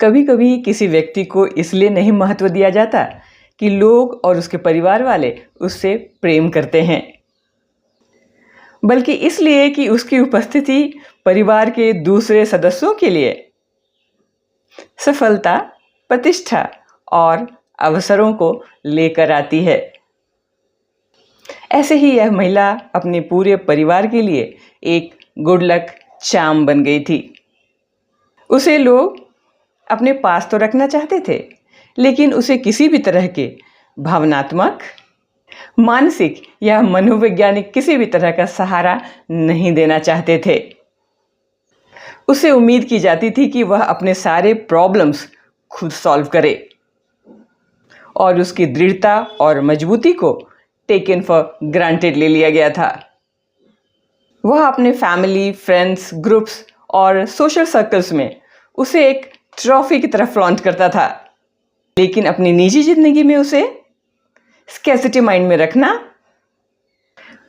कभी कभी किसी व्यक्ति को इसलिए नहीं महत्व दिया जाता कि लोग और उसके परिवार वाले उससे प्रेम करते हैं, बल्कि इसलिए कि उसकी उपस्थिति परिवार के दूसरे सदस्यों के लिए सफलता, प्रतिष्ठा और अवसरों को लेकर आती है। ऐसे ही यह महिला अपने पूरे परिवार के लिए एक गुड लक चार्म बन गई थी। उसे लोग अपने पास तो रखना चाहते थे, लेकिन उसे किसी भी तरह के भावनात्मक, मानसिक या मनोवैज्ञानिक किसी भी तरह का सहारा नहीं देना चाहते थे। उसे उम्मीद की जाती थी कि वह अपने सारे प्रॉब्लम्स खुद सॉल्व करे और उसकी दृढ़ता और मजबूती को टेकन फॉर ग्रांटेड ले लिया गया था। वह अपने फैमिली, फ्रेंड्स, ग्रुप्स और सोशल सर्कल्स में उसे एक ट्रॉफी की तरह फ्लॉन्ट करता था, लेकिन अपनी निजी जिंदगी में उसे स्कैर्सिटी माइंड में रखना,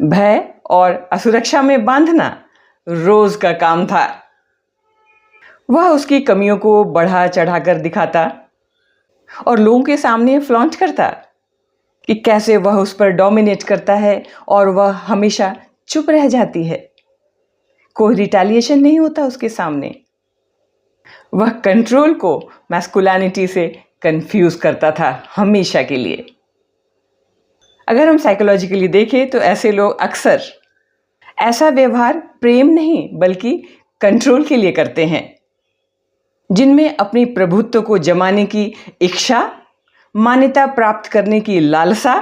भय और असुरक्षा में बांधना रोज का काम था। वह उसकी कमियों को बढ़ा चढ़ाकर दिखाता और लोगों के सामने फ्लॉन्ट करता कि कैसे वह उस पर डोमिनेट करता है और वह हमेशा चुप रह जाती है। कोई रिटेलिएशन नहीं होता उसके सामने। वह कंट्रोल को मैस्कुलिनिटी से कंफ्यूज करता था हमेशा के लिए। अगर हम साइकोलॉजिकली देखें तो ऐसे लोग अक्सर ऐसा व्यवहार प्रेम नहीं बल्कि कंट्रोल के लिए करते हैं, जिनमें अपनी प्रभुत्व को जमाने की इच्छा, मान्यता प्राप्त करने की लालसा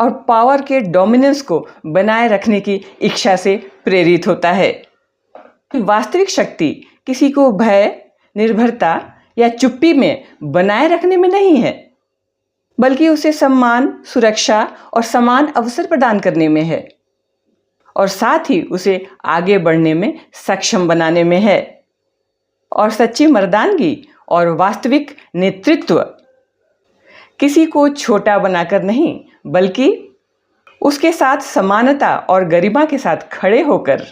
और पावर के डोमिनेंस को बनाए रखने की इच्छा से प्रेरित होता है। वास्तविक शक्ति किसी को भय, निर्भरता या चुप्पी में बनाए रखने में नहीं है, बल्कि उसे सम्मान, सुरक्षा और समान अवसर प्रदान करने में है और साथ ही उसे आगे बढ़ने में सक्षम बनाने में है। और सच्ची मर्दानगी और वास्तविक नेतृत्व किसी को छोटा बनाकर नहीं, बल्कि उसके साथ समानता और गरिमा के साथ खड़े होकर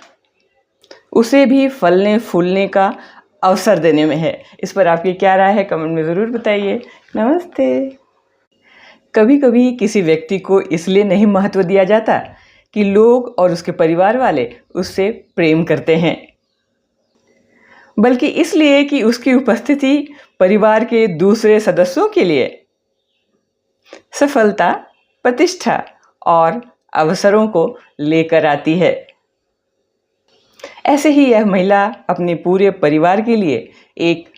उसे भी फलने फूलने का अवसर देने में है। इस पर आपकी क्या राय है, कमेंट में ज़रूर बताइए। नमस्ते। कभी कभी किसी व्यक्ति को इसलिए नहीं महत्व दिया जाता कि लोग और उसके परिवार वाले उससे प्रेम करते हैं, बल्कि इसलिए कि उसकी उपस्थिति परिवार के दूसरे सदस्यों के लिए सफलता, प्रतिष्ठा और अवसरों को लेकर आती है। ऐसे ही यह महिला अपने पूरे परिवार के लिए एक